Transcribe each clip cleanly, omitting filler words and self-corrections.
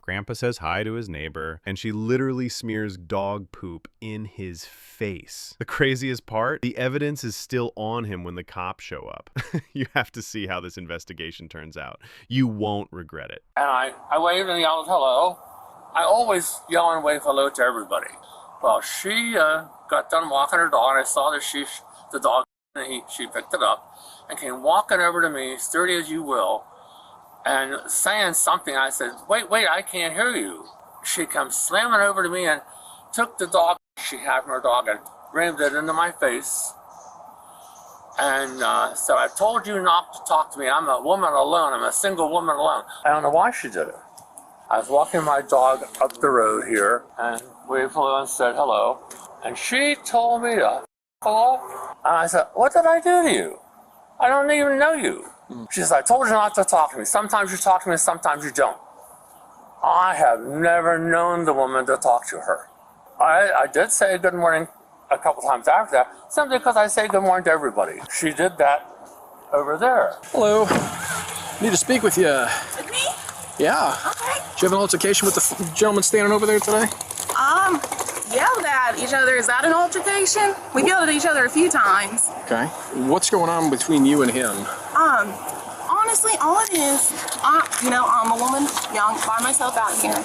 Grandpa says hi to his neighbor, and she literally smears dog poop in his face. The craziest part, the evidence is still on him when the cops show up. You have to see how this investigation turns out. You won't regret it. And I waved and yelled hello. I always yell and wave hello to everybody. Well, she got done walking her dog, and I saw that the dog, and she picked it up and came walking over to me, sturdy as you will, and saying something. I said, wait, I can't hear you. She comes slamming over to me and took the dog she had from her dog and rammed it into my face. And so I told you not to talk to me. I'm a woman alone. I'm a single woman alone. I don't know why she did it. I was walking my dog up the road here and waved hello and said hello. And she told me to f off. And I said, what did I do to you? I don't even know you. She says, I told you not to talk to me. Sometimes you talk to me, sometimes you don't. I have never known the woman to talk to her. I did say good morning a couple times after that, simply because I say good morning to everybody. She did that over there. Hello. Need to speak with you. With me? Yeah. Okay. Did you have an altercation with the gentleman standing over there today? Yelled at each other. Is that an altercation? We've yelled at each other a few times. Okay. What's going on between you and him? Honestly, all it is, I'm a woman, young, by myself out here.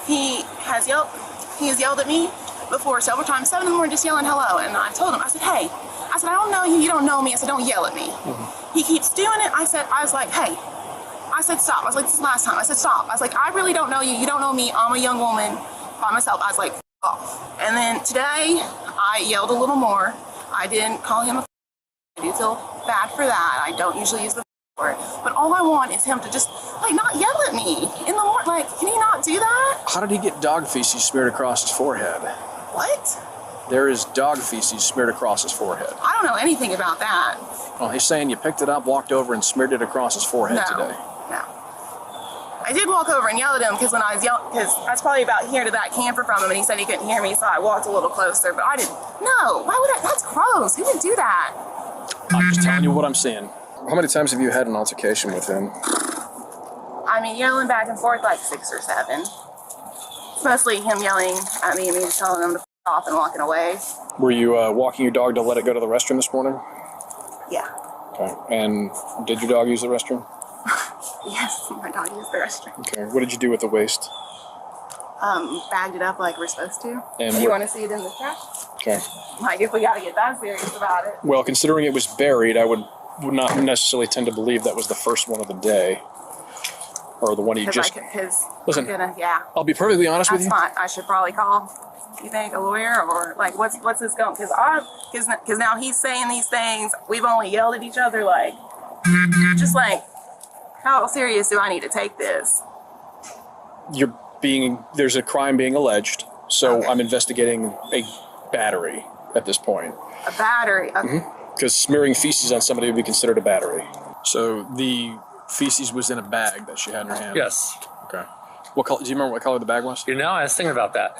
He has yelled at me before several times, 7 in the morning, just yelling hello. And I told him, I said, hey, I don't know you, you don't know me. I said, don't yell at me. He keeps doing it. I was like, hey. I said, stop. I was like, this is the last time. I said, stop. I was like, I really don't know you. You don't know me. I'm a young woman by myself. I was like, off. And then today, I yelled a little more. I didn't call him a I do feel bad for that. I don't usually use the word. But all I want is him to just, not yell at me in the morning. Can he not do that? How did he get dog feces smeared across his forehead? What? There is dog feces smeared across his forehead. I don't know anything about that. Well, he's saying you picked it up, walked over, and smeared it across his forehead today. No. I did walk over and yell at him because when I was yelling, because I was probably about here to that camper from him, and he said he couldn't hear me, so I walked a little closer. But I didn't. No, why would I? That's gross. Who would do that? I'm just telling you what I'm seeing. How many times have you had an altercation with him? Yelling back and forth 6 or 7. It's mostly him yelling at me and me just telling him to f off and walking away. Were you walking your dog to let it go to the restroom this morning? Yeah. Okay. And did your dog use the restroom? Yes, my dog used the restroom. Okay. What did you do with the waste? Bagged it up like we're supposed to. And you want to see it in the trash? Okay. If we got to get that serious about it. Well, considering it was buried, I would not necessarily tend to believe that was the first one of the day. Or the one you just... Listen, I'll be perfectly honest with you. That's fine. I should probably call, you think, a lawyer? Or, what's this going? Because now he's saying these things. We've only yelled at each other, how serious do I need to take this? There's a crime being alleged, so okay. I'm investigating a battery at this point. A battery? Okay. Because smearing feces on somebody would be considered a battery. So the feces was in a bag that she had in her hand? Yes. Okay. What color? Do you remember what color the bag was? I was thinking about that.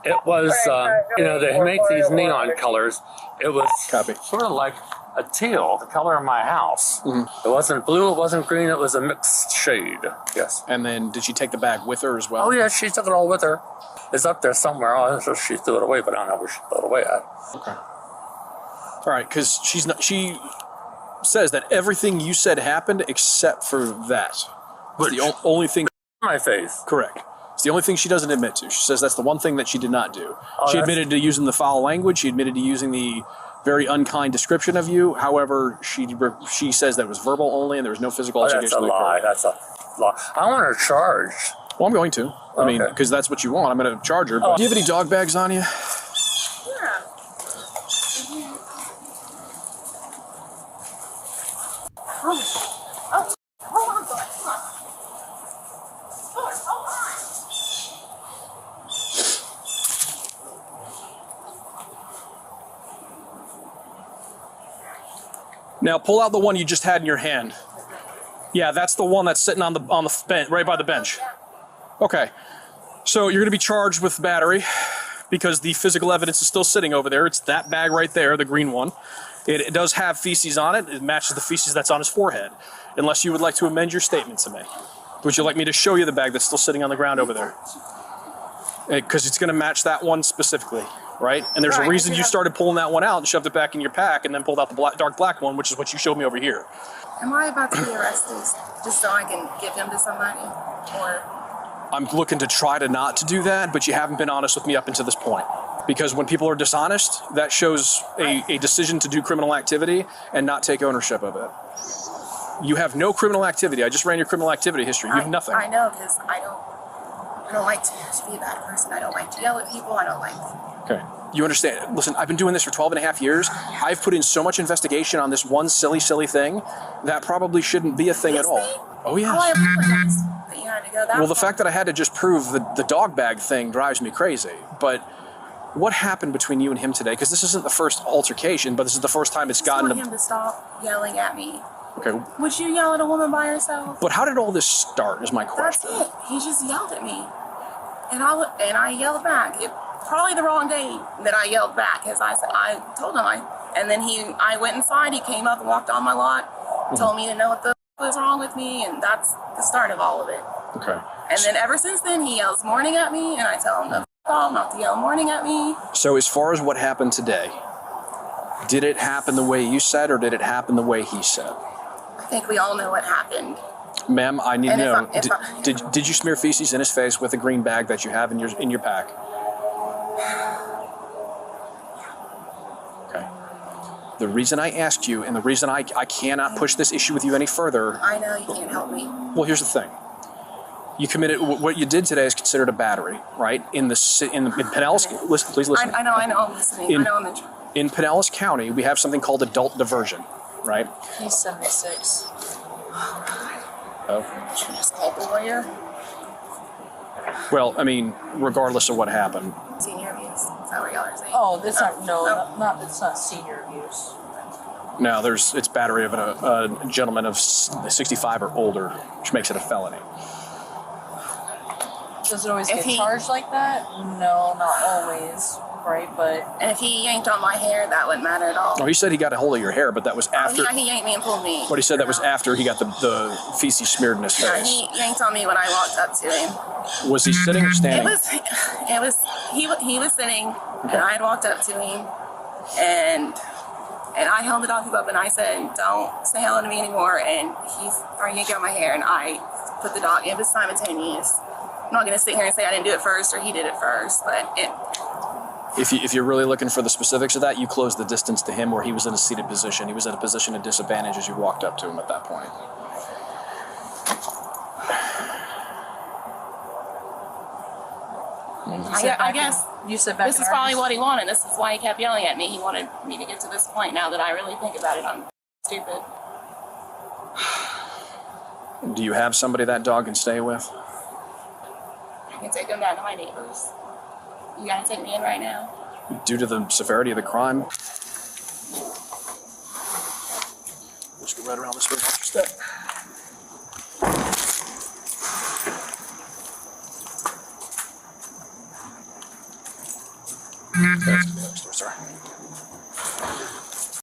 It was, they make these neon colors. It was sort of like a teal, the color of my house. It wasn't blue, it wasn't green, it was a mixed shade. Yes. And then did she take the bag with her as well? Oh, yeah, she took it all with her. It's up there somewhere. She threw it away, but I don't know where she threw it away at. Okay. All right, because she says that everything you said happened except for that. It's the only thing. My face. Correct. It's the only thing she doesn't admit to. She says that's the one thing that she did not do. She admitted to using the foul language. She admitted to using the very unkind description of you. However, she says that it was verbal only and there was no physical altercation. That's a lie. I want her charged. Well, I'm going to. I mean, because that's what you want. I'm going to charge her. But do you have any dog bags on you? Yeah. Oh, hold on, hold on. Hold on. Now pull out the one you just had in your hand. Yeah, that's the one that's sitting on the bench, right by the bench. Okay, so you're going to be charged with battery because the physical evidence is still sitting over there. It's that bag right there, the green one. It does have feces on it. It matches the feces that's on his forehead. Unless you would like to amend your statement to me. Would you like me to show you the bag that's still sitting on the ground over there? Because it's going to match that one specifically, right? And there's a Right, reason I you have- started pulling that one out and shoved it back in your pack and then pulled out the dark black one, which is what you showed me over here. Am I about to be arrested just so I can give him to somebody? Or I'm looking to try to not to do that, but you haven't been honest with me up until this point. Because when people are dishonest, that shows a decision to do criminal activity and not take ownership of it. You have no criminal activity. I just ran your criminal activity history. You have nothing. I know, because I don't like to be a bad person. I don't like to yell at people. I don't like Okay. You understand? Listen, I've been doing this for 12 and a half years. I've put in so much investigation on this one silly thing that probably shouldn't be a thing at all. Oh, yes. Oh, I apologize that you had to go that Well, the far. fact that I had to just prove the dog bag thing drives me crazy. But what happened between you and him today? Because this isn't the first altercation, but this is the first time it's I just want gotten him to stop yelling at me. Okay. Would you yell at a woman by herself? But how did all this start is my That's question. it. He just yelled at me. And I yelled back. Probably the wrong day that I yelled back, because I told him and then I went inside. He came up and walked on my lot, told me to know what the was wrong with me, and that's the start of all of it. Okay. And then ever since then, he yells morning at me, and I tell him to off, not to yell morning at me. So as far as what happened today, did it happen the way you said, or did it happen the way he said? I think we all know what happened. Ma'am, I need to And know. if I- Did you smear feces in his face with a green bag that you have in your pack? Okay. The reason I asked you, and the reason I cannot push this issue with you any further. I know you can't help me. Well, here's the thing. You committed what you did today is considered a battery, right? In Pinellas. Listen, please listen. I know. I'm listening. I know I'm in trouble. In Pinellas County, we have something called adult diversion, right? He's 76. Oh. Should I just call the lawyer? Well, I mean, regardless of what happened. Senior abuse. Is that what y'all are saying? Oh, that's not it's not senior abuse. Now, it's battery of a gentleman of 65 or older, which makes it a felony. Does it always If get he- charged like that? No, not always, right? But And if he yanked on my hair, that wouldn't matter at all. Oh, he said he got a hold of your hair, but that was after. Yeah, he yanked me and pulled me. But he said that was after he got the feces smeared in his Yeah, face. he yanked on me when I walked up to him. Was he sitting or standing? He was sitting, and I had walked up to him, and I held the dog up, and I said, "Don't say hello to me anymore." And he's starting to yank on my hair, and I put the dog. It was simultaneous. I'm not gonna sit here and say I didn't do it first or he did it first, but If you're really looking for the specifics of that, you closed the distance to him where he was in a seated position. He was in a position of disadvantage as you walked up to him at that point. I guess you sit back. this is probably what he wanted. This is why he kept yelling at me. He wanted me to get to this point. Now that I really think about it, I'm stupid. Do you have somebody that dog can stay with? I can take him down to my neighbors. You gotta take me in right now. Due to the severity of the crime? Let's go right around this way. Watch your step. That's the next door, sorry.